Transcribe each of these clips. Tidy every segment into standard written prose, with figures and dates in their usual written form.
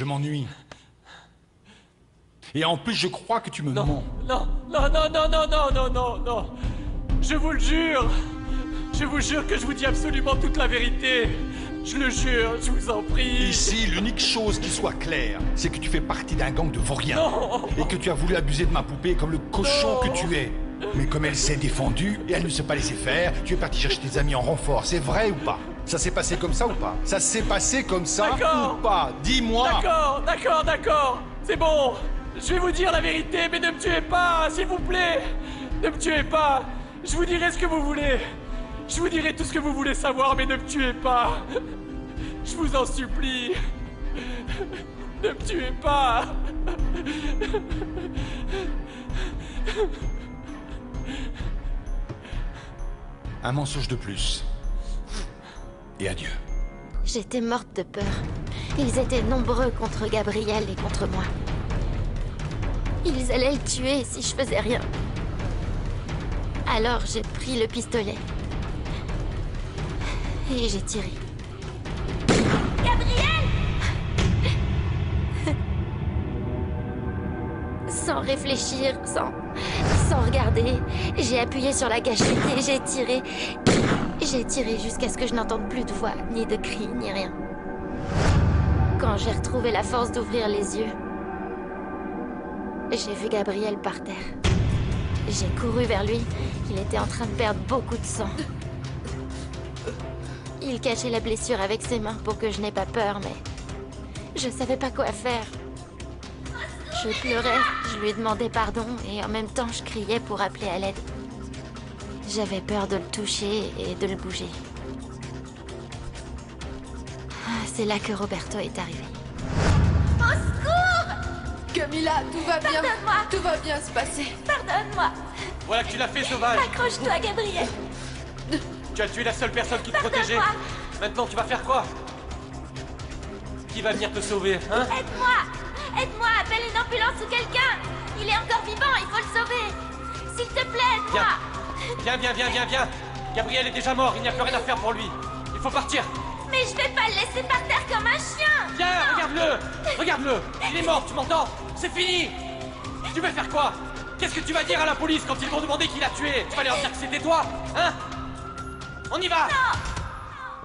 Je m'ennuie. Et en plus, je crois que tu me mens. Non, non, non, non, non, non, non, non, non. Je vous le jure. Je vous jure que je vous dis absolument toute la vérité. Je le jure, je vous en prie. Ici, l'unique chose qui soit claire, c'est que tu fais partie d'un gang de vauriens. Non. Et que tu as voulu abuser de ma poupée comme le cochon que tu es. Mais comme elle s'est défendue et elle ne s'est pas laissée faire, tu es parti chercher tes amis en renfort. C'est vrai ou pas? Ça s'est passé comme ça ou pas? Ça s'est passé comme ça ou pas? Dis-moi. D'accord, d'accord, d'accord. C'est bon. Je vais vous dire la vérité, mais ne me tuez pas, s'il vous plaît. Ne me tuez pas. Je vous dirai ce que vous voulez. Je vous dirai tout ce que vous voulez savoir, mais ne me tuez pas. Je vous en supplie. Ne me tuez pas. Un mensonge de plus. Et adieu. J'étais morte de peur. Ils étaient nombreux contre Gabriel et contre moi. Ils allaient le tuer si je faisais rien. Alors j'ai pris le pistolet. Et j'ai tiré. Gabriel! Sans réfléchir, sans regarder, j'ai appuyé sur la gâchette et j'ai tiré. J'ai tiré jusqu'à ce que je n'entende plus de voix, ni de cris, ni rien. Quand j'ai retrouvé la force d'ouvrir les yeux, j'ai vu Gabriel par terre. J'ai couru vers lui. Il était en train de perdre beaucoup de sang. Il cachait la blessure avec ses mains pour que je n'aie pas peur, mais je savais pas quoi faire. Je pleurais, je lui demandais pardon et en même temps je criais pour appeler à l'aide. J'avais peur de le toucher et de le bouger. C'est là que Roberto est arrivé. Au secours! Camilla, tout va bien. Pardonne-moi. Tout va bien se passer. Pardonne-moi. Voilà que tu l'as fait, sauvage. Accroche-toi, Gabriel. Tu as tué la seule personne qui te protégeait. Maintenant, tu vas faire quoi? Qui va venir te sauver, hein? Aide-moi. Aide-moi, appelle une ambulance ou quelqu'un. Il est encore vivant, il faut le sauver. S'il te plaît, aide-moi. Viens. Gabriel est déjà mort, il n'y a plus rien à faire pour lui. Il faut partir. Mais je vais pas le laisser par terre comme un chien. Viens, regarde-le. Il est mort, tu m'entends? C'est fini. Tu veux faire quoi? Qu'est-ce que tu vas dire à la police quand ils vont demander qui l'a tué? Tu vas leur dire que c'était toi, hein? On y va. Non.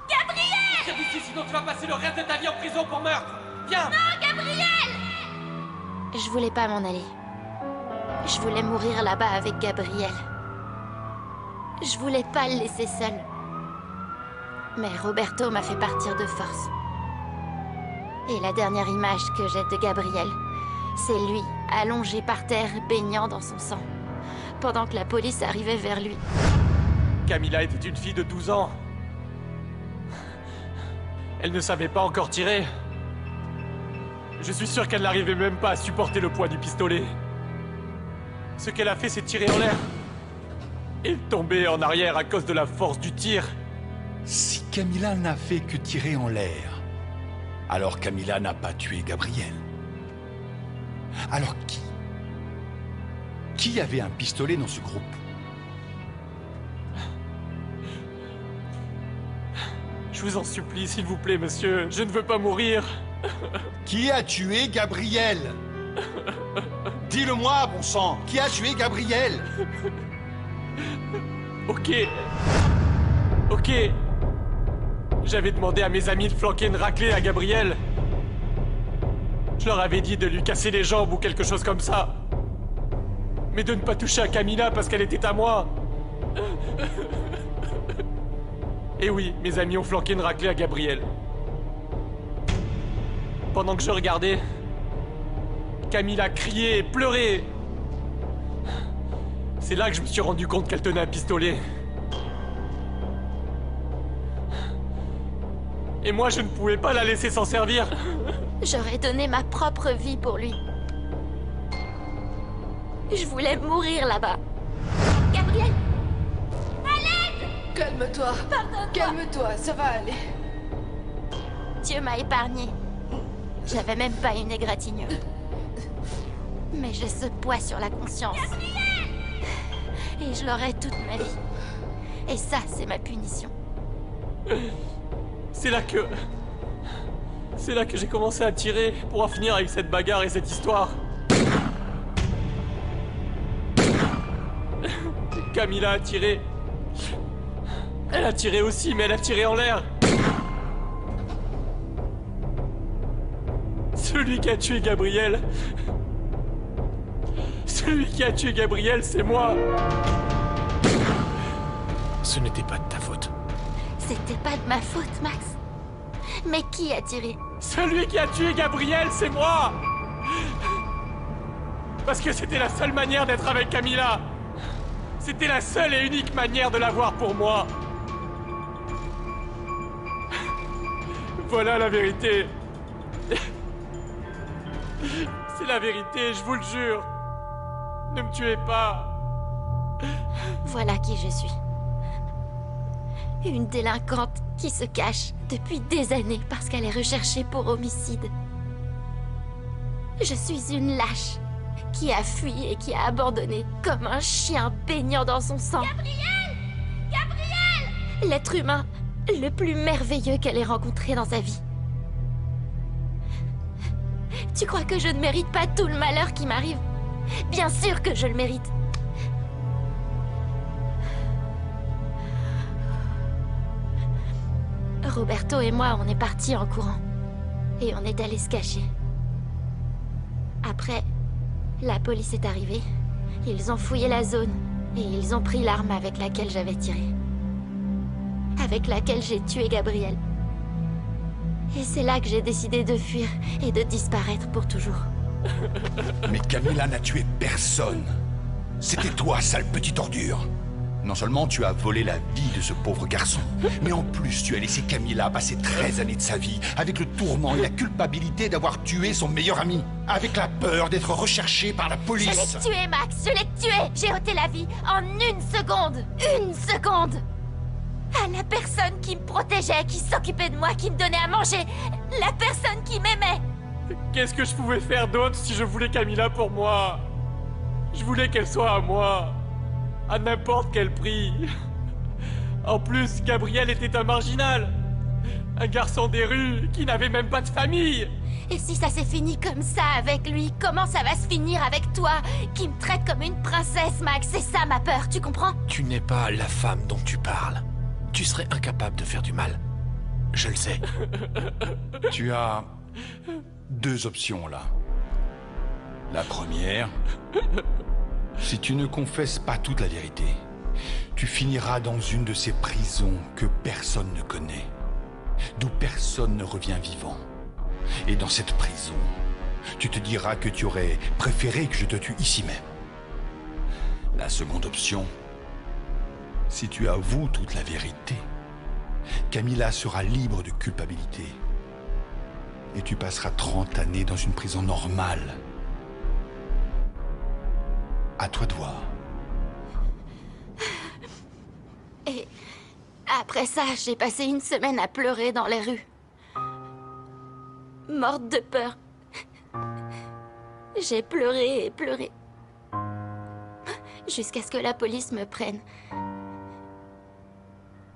Gabriel! Viens d'ici, sinon tu vas passer le reste de ta vie en prison pour meurtre. Viens. Non, Gabriel! Je voulais pas m'en aller. Je voulais mourir là-bas avec Gabriel. Je voulais pas le laisser seul. Mais Roberto m'a fait partir de force. Et la dernière image que j'ai de Gabriel, c'est lui, allongé par terre, baignant dans son sang, pendant que la police arrivait vers lui. Camilla était une fille de 12 ans. Elle ne savait pas encore tirer. Je suis sûr qu'elle n'arrivait même pas à supporter le poids du pistolet. Ce qu'elle a fait, c'est tirer en l'air. Et tomber en arrière à cause de la force du tir. Si Camilla n'a fait que tirer en l'air, alors Camilla n'a pas tué Gabriel. Alors qui? Qui avait un pistolet dans ce groupe? Je vous en supplie, s'il vous plaît, monsieur. Je ne veux pas mourir. Qui a tué Gabriel? Dis-le-moi, bon sang. Qui a tué Gabriel? Ok. J'avais demandé à mes amis de flanquer une raclée à Gabriel. Je leur avais dit de lui casser les jambes ou quelque chose comme ça. Mais de ne pas toucher à Camilla parce qu'elle était à moi. Et oui, mes amis ont flanqué une raclée à Gabriel. Pendant que je regardais, Camilla criait et pleurait. C'est là que je me suis rendu compte qu'elle tenait un pistolet. Et moi, je ne pouvais pas la laisser s'en servir. J'aurais donné ma propre vie pour lui. Je voulais mourir là-bas. Gabriel! À l'aide! Calme-toi. Pardonne-moi. Calme-toi, ça va aller. Dieu m'a épargnée. J'avais même pas une égratignure. Mais j'ai ce poids sur la conscience. Gabriel! Et je l'aurai toute ma vie. Et ça, c'est ma punition. C'est là que... C'est là que j'ai commencé à tirer pour en finir avec cette bagarre et cette histoire. Camilla a tiré. Elle a tiré aussi, mais elle a tiré en l'air. Celui qui a tué Gabriel... Celui qui a tué Gabriel, c'est moi. Ce n'était pas de ta faute. C'était pas de ma faute, Max. Mais qui a tiré? Celui qui a tué Gabriel, c'est moi. Parce que c'était la seule manière d'être avec Camilla. C'était la seule et unique manière de l'avoir pour moi. Voilà la vérité. C'est la vérité, je vous le jure. Ne me tuez pas. Voilà qui je suis. Une délinquante qui se cache depuis des années parce qu'elle est recherchée pour homicide. Je suis une lâche qui a fui et qui a abandonné comme un chien baignant dans son sang. Gabriel! Gabriel! L'être humain le plus merveilleux qu'elle ait rencontré dans sa vie. Tu crois que je ne mérite pas tout le malheur qui m'arrive? Bien sûr que je le mérite. Roberto et moi, on est partis en courant. Et on est allés se cacher. Après, la police est arrivée. Ils ont fouillé la zone. Et ils ont pris l'arme avec laquelle j'avais tiré. Avec laquelle j'ai tué Gabriel. Et c'est là que j'ai décidé de fuir et de disparaître pour toujours. Mais Camilla n'a tué personne. C'était toi, sale petite ordure. Non seulement tu as volé la vie de ce pauvre garçon, mais en plus tu as laissé Camilla passer 13 années de sa vie avec le tourment et la culpabilité d'avoir tué son meilleur ami, avec la peur d'être recherché par la Je police. l'ai tué, Max, je l'ai tué. J'ai ôté la vie en une seconde. Une seconde. À la personne qui me protégeait, qui s'occupait de moi, qui me donnait à manger. La personne qui m'aimait. Qu'est-ce que je pouvais faire d'autre si je voulais Camilla pour moi? Je voulais qu'elle soit à moi. À n'importe quel prix. En plus, Gabriel était un marginal. Un garçon des rues qui n'avait même pas de famille. Et si ça s'est fini comme ça avec lui, comment ça va se finir avec toi, qui me traite comme une princesse, Max? C'est ça ma peur, tu comprends? Tu n'es pas la femme dont tu parles. Tu serais incapable de faire du mal. Je le sais. Tu as deux options là. La première, si tu ne confesses pas toute la vérité, tu finiras dans une de ces prisons que personne ne connaît, d'où personne ne revient vivant. Et dans cette prison, tu te diras que tu aurais préféré que je te tue ici même. La seconde option, si tu avoues toute la vérité, Camilla sera libre de culpabilité. Et tu passeras 30 années dans une prison normale. À toi de voir. Et après ça, j'ai passé une semaine à pleurer dans les rues. Morte de peur. J'ai pleuré et pleuré. Jusqu'à ce que la police me prenne.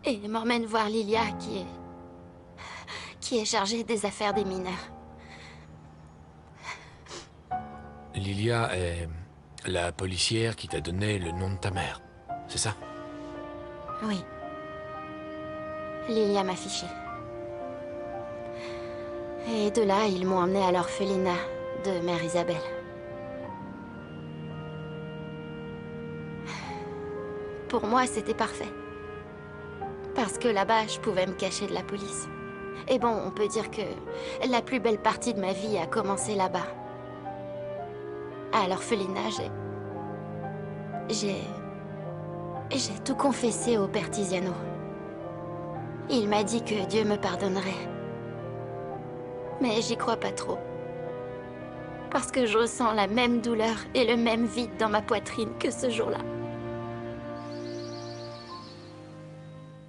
Et m'emmène voir Lilia qui est chargée des affaires des mineurs. Lilia est la policière qui t'a donné le nom de ta mère, c'est ça? Oui. Lilia m'a fiché. Et de là, ils m'ont emmené à l'orphelinat de Mère Isabelle. Pour moi, c'était parfait. Parce que là-bas, je pouvais me cacher de la police. Et bon, on peut dire que la plus belle partie de ma vie a commencé là-bas. À l'orphelinat, j'ai tout confessé au père Tiziano. Il m'a dit que Dieu me pardonnerait. Mais j'y crois pas trop. Parce que je ressens la même douleur et le même vide dans ma poitrine que ce jour-là.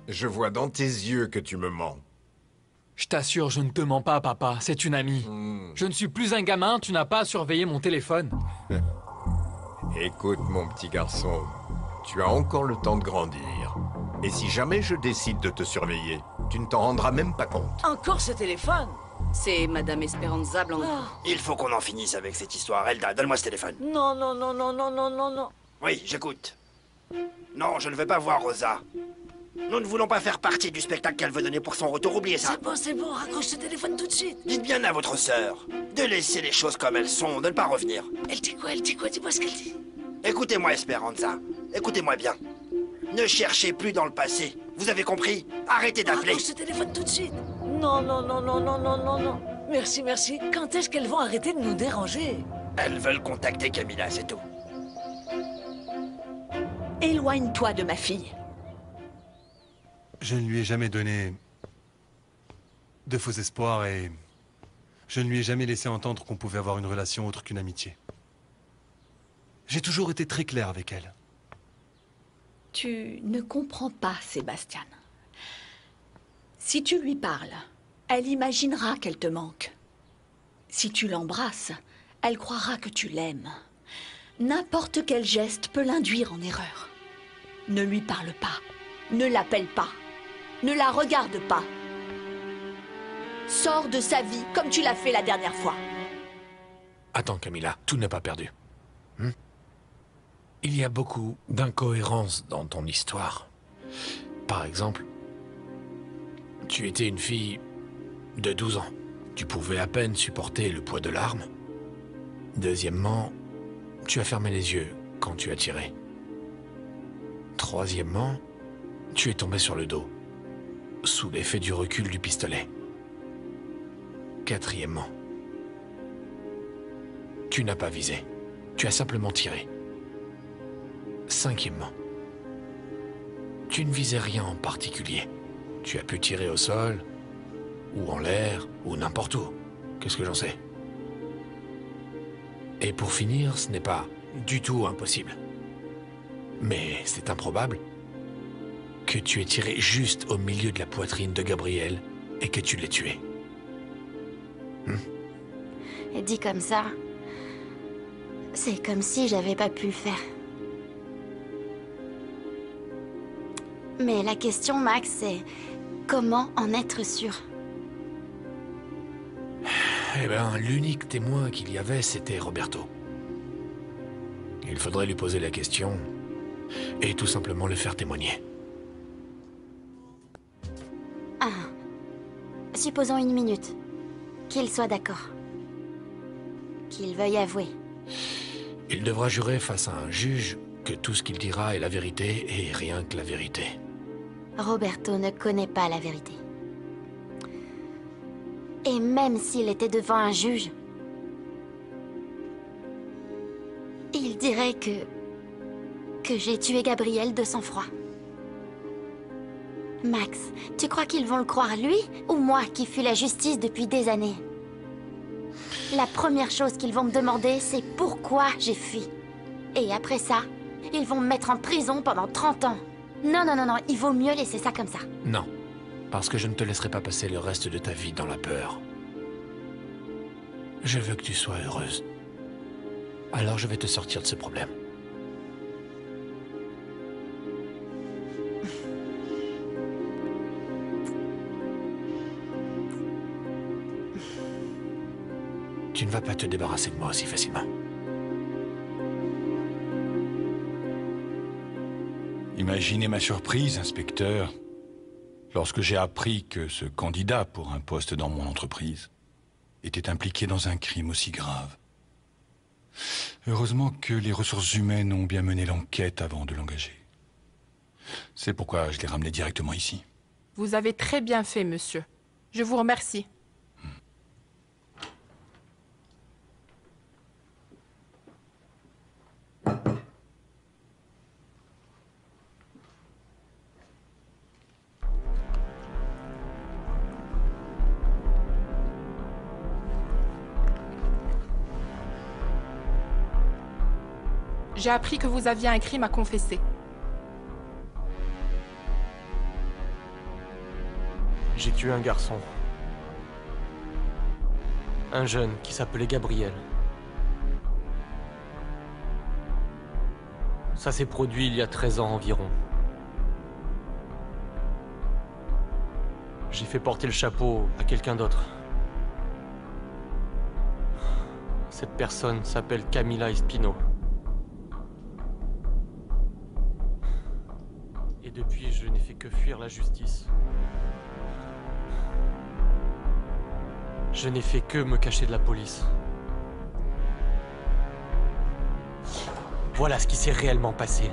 Je vois dans tes yeux que tu me mens. Je t'assure, je ne te mens pas, papa. C'est une amie. Je ne suis plus un gamin, tu n'as pas à surveiller mon téléphone. Écoute, mon petit garçon, tu as encore le temps de grandir. Et si jamais je décide de te surveiller, tu ne t'en rendras même pas compte. Encore ce téléphone? C'est Madame Esperanza Blanco. Il faut qu'on en finisse avec cette histoire. Elda, donne-moi ce téléphone. Non, non, non, non, non, non, non, non. Oui, j'écoute. Non, je ne veux pas voir Rosa. Nous ne voulons pas faire partie du spectacle qu'elle veut donner pour son retour. Oubliez ça. C'est bon, raccroche ce téléphone tout de suite. Dites bien à votre sœur de laisser les choses comme elles sont, de ne pas revenir. Elle dit quoi? Dis-moi ce qu'elle dit. Écoutez-moi, Esperanza. Écoutez-moi bien. Ne cherchez plus dans le passé. Vous avez compris? Arrêtez d'appeler. Raccroche ce téléphone tout de suite. Non, non, non, non, non, non, non, non. Merci, merci. Quand est-ce qu'elles vont arrêter de nous déranger? Elles veulent contacter Camilla, c'est tout. Éloigne-toi de ma fille. Je ne lui ai jamais donné de faux espoirs et je ne lui ai jamais laissé entendre qu'on pouvait avoir une relation autre qu'une amitié. J'ai toujours été très clair avec elle. Tu ne comprends pas, Sébastien. Si tu lui parles, elle imaginera qu'elle te manque. Si tu l'embrasses, elle croira que tu l'aimes. N'importe quel geste peut l'induire en erreur. Ne lui parle pas. Ne l'appelle pas. Ne la regarde pas. Sors de sa vie comme tu l'as fait la dernière fois. Attends, Camilla, tout n'est pas perdu. Il y a beaucoup d'incohérences dans ton histoire. Par exemple, tu étais une fille de 12 ans. Tu pouvais à peine supporter le poids de l'arme. Deuxièmement, tu as fermé les yeux quand tu as tiré. Troisièmement, tu es tombé sur le dos, sous l'effet du recul du pistolet. Quatrièmement, tu n'as pas visé. Tu as simplement tiré. Cinquièmement, tu ne visais rien en particulier. Tu as pu tirer au sol, ou en l'air, ou n'importe où. Qu'est-ce que j'en sais? Et pour finir, ce n'est pas du tout impossible. Mais c'est improbable que tu aies tiré juste au milieu de la poitrine de Gabriel et que tu l'aies tué. Et dit comme ça, c'est comme si j'avais pas pu le faire. Mais la question, Max, c'est comment en être sûr? Eh ben, l'unique témoin qu'il y avait, c'était Roberto. Il faudrait lui poser la question et tout simplement le faire témoigner. Ah. Supposons une minute. Qu'il soit d'accord. Qu'il veuille avouer. Il devra jurer face à un juge que tout ce qu'il dira est la vérité et rien que la vérité. Roberto ne connaît pas la vérité. Et même s'il était devant un juge, il dirait que j'ai tué Gabriel de sang-froid. Max, tu crois qu'ils vont le croire lui ou moi qui fus la justice depuis des années? La première chose qu'ils vont me demander, c'est pourquoi j'ai fui. Et après ça, ils vont me mettre en prison pendant 30 ans. Non, non, non, non, il vaut mieux laisser ça comme ça. Non, parce que je ne te laisserai pas passer le reste de ta vie dans la peur. Je veux que tu sois heureuse. Alors je vais te sortir de ce problème. Tu ne vas pas te débarrasser de moi aussi facilement. Imaginez ma surprise, inspecteur, lorsque j'ai appris que ce candidat pour un poste dans mon entreprise était impliqué dans un crime aussi grave. Heureusement que les ressources humaines ont bien mené l'enquête avant de l'engager. C'est pourquoi je l'ai ramené directement ici. Vous avez très bien fait, monsieur. Je vous remercie. J'ai appris que vous aviez un crime à confesser. J'ai tué un garçon. Un jeune qui s'appelait Gabriel. Ça s'est produit il y a 13 ans environ. J'ai fait porter le chapeau à quelqu'un d'autre. Cette personne s'appelle Camila Espino. Et depuis, je n'ai fait que fuir la justice. Je n'ai fait que me cacher de la police. Voilà ce qui s'est réellement passé.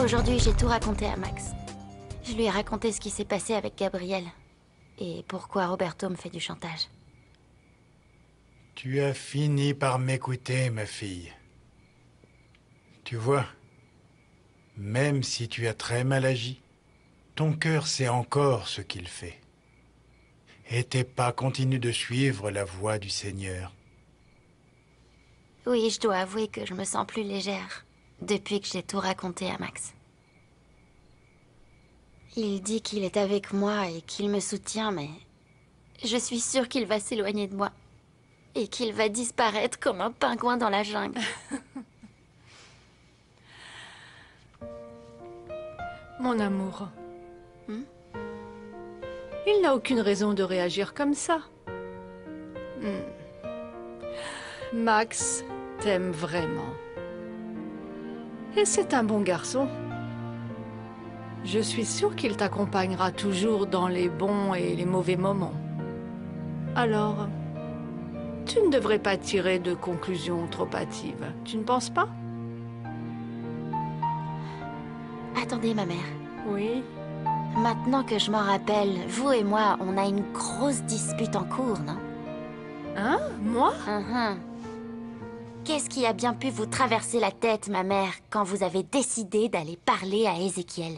Aujourd'hui, j'ai tout raconté à Max. Je lui ai raconté ce qui s'est passé avec Gabriel. Et pourquoi Roberto me fait du chantage. Tu as fini par m'écouter, ma fille. Tu vois, même si tu as très mal agi, ton cœur sait encore ce qu'il fait. Et tes pas continuent de suivre la voie du Seigneur. Oui, je dois avouer que je me sens plus légère depuis que j'ai tout raconté à Max. Il dit qu'il est avec moi et qu'il me soutient, mais je suis sûre qu'il va s'éloigner de moi. Et qu'il va disparaître comme un pingouin dans la jungle. Mon amour. Il n'a aucune raison de réagir comme ça. Max t'aime vraiment. Et c'est un bon garçon. Je suis sûre qu'il t'accompagnera toujours dans les bons et les mauvais moments. Alors, tu ne devrais pas tirer de conclusions trop hâtives. Tu ne penses pas? Attendez, ma mère. Oui? Maintenant que je m'en rappelle, vous et moi, on a une grosse dispute en cours, non? Hein? Moi? Qu'est-ce qui a bien pu vous traverser la tête, ma mère, quand vous avez décidé d'aller parler à Ézéchiel?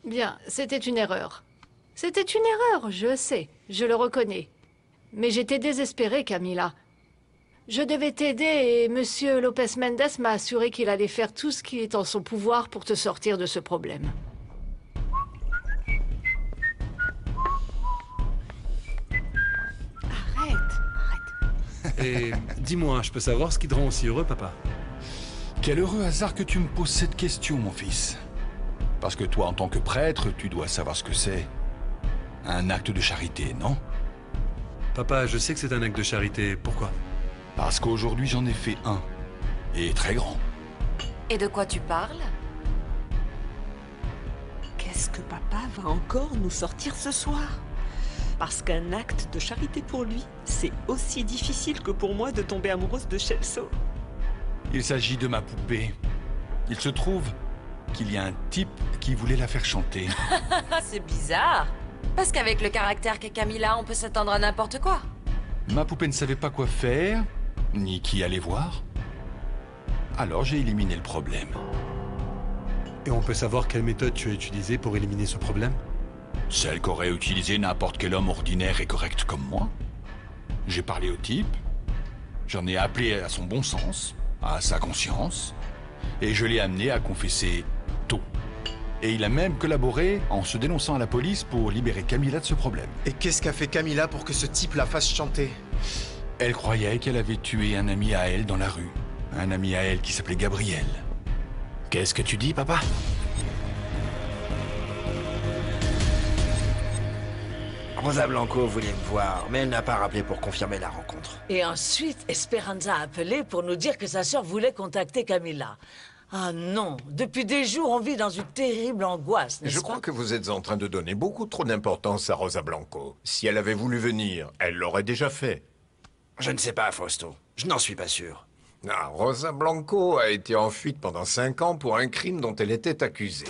Bien, c'était une erreur. C'était une erreur, je sais, je le reconnais. Mais j'étais désespérée, Camila. Je devais t'aider et Monsieur Lopez Mendes m'a assuré qu'il allait faire tout ce qui est en son pouvoir pour te sortir de ce problème. Arrête. Et dis-moi, je peux savoir ce qui te rend aussi heureux, papa? Quel heureux hasard que tu me poses cette question, mon fils. Parce que toi, en tant que prêtre, tu dois savoir ce que c'est. Un acte de charité, non? Papa, je sais que c'est un acte de charité. Pourquoi? Parce qu'aujourd'hui, j'en ai fait un. Et très grand. Et de quoi tu parles? Qu'est-ce que papa va encore nous sortir ce soir? Parce qu'un acte de charité pour lui, c'est aussi difficile que pour moi de tomber amoureuse de Celso. Il s'agit de ma poupée. Il se trouve qu'il y a un type qui voulait la faire chanter. C'est bizarre. Parce qu'avec le caractère qu'est Camila, on peut s'attendre à n'importe quoi. Ma poupée ne savait pas quoi faire, ni qui aller voir. Alors j'ai éliminé le problème. Et on peut savoir quelle méthode tu as utilisée pour éliminer ce problème? Celle qu'aurait utilisée n'importe quel homme ordinaire et correct comme moi. J'ai parlé au type, j'en ai appelé à son bon sens, à sa conscience, et je l'ai amené à confesser tout. Et il a même collaboré en se dénonçant à la police pour libérer Camila de ce problème. Et qu'est-ce qu'a fait Camila pour que ce type la fasse chanter? Elle croyait qu'elle avait tué un ami à elle dans la rue. Un ami à elle qui s'appelait Gabriel. Qu'est-ce que tu dis, papa? Rosa Blanco voulait me voir, mais elle n'a pas rappelé pour confirmer la rencontre. Et ensuite, Esperanza a appelé pour nous dire que sa sœur voulait contacter Camila. Ah non, depuis des jours, on vit dans une terrible angoisse, n'est-ce pas? Je crois que vous êtes en train de donner beaucoup trop d'importance à Rosa Blanco. Si elle avait voulu venir, elle l'aurait déjà fait. Je ne sais pas, Fausto. Je n'en suis pas sûr. Ah, Rosa Blanco a été en fuite pendant 5 ans pour un crime dont elle était accusée.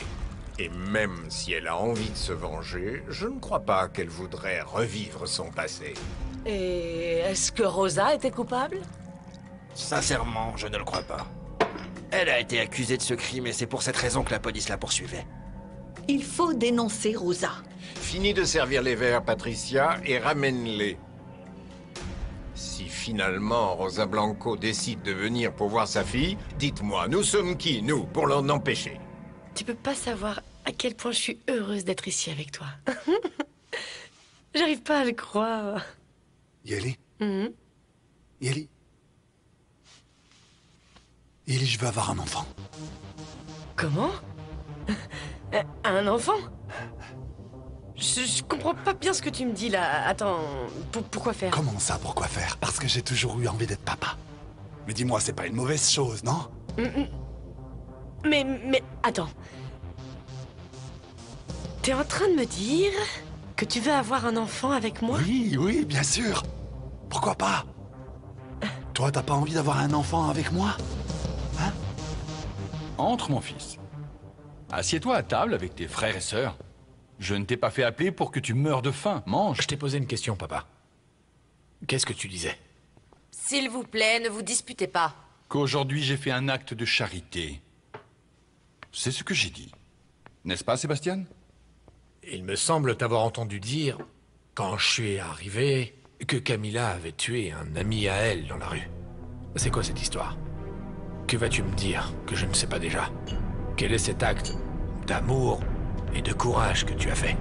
Et même si elle a envie de se venger, je ne crois pas qu'elle voudrait revivre son passé. Et est-ce que Rosa était coupable? Sincèrement, je ne le crois pas. Elle a été accusée de ce crime et c'est pour cette raison que la police la poursuivait. Il faut dénoncer Rosa. Finis de servir les verres, Patricia, et ramène-les. Si finalement Rosa Blanco décide de venir pour voir sa fille, dites-moi, nous sommes qui, nous, pour l'en empêcher? Tu peux pas savoir à quel point je suis heureuse d'être ici avec toi. J'arrive pas à le croire. Yali, Ellie, je veux avoir un enfant. Comment? Un enfant? Je comprends pas bien ce que tu me dis là. Attends, pourquoi faire? Comment ça, pourquoi faire? Parce que j'ai toujours eu envie d'être papa. Mais dis-moi, c'est pas une mauvaise chose, non? Mais, attends. T'es en train de me dire que tu veux avoir un enfant avec moi? Oui, bien sûr. Pourquoi pas? Toi, t'as pas envie d'avoir un enfant avec moi? Hein? Entre, mon fils. Assieds-toi à table avec tes frères et sœurs. Je ne t'ai pas fait appeler pour que tu meurs de faim. Mange. Je t'ai posé une question, papa. Qu'est-ce que tu disais? S'il vous plaît, ne vous disputez pas. Qu'aujourd'hui j'ai fait un acte de charité. C'est ce que j'ai dit. N'est-ce pas, Sébastien? Il me semble t'avoir entendu dire, quand je suis arrivé, que Camilla avait tué un ami à elle dans la rue. C'est quoi cette histoire? Que vas-tu me dire que je ne sais pas déjà? Quel est cet acte d'amour et de courage que tu as fait?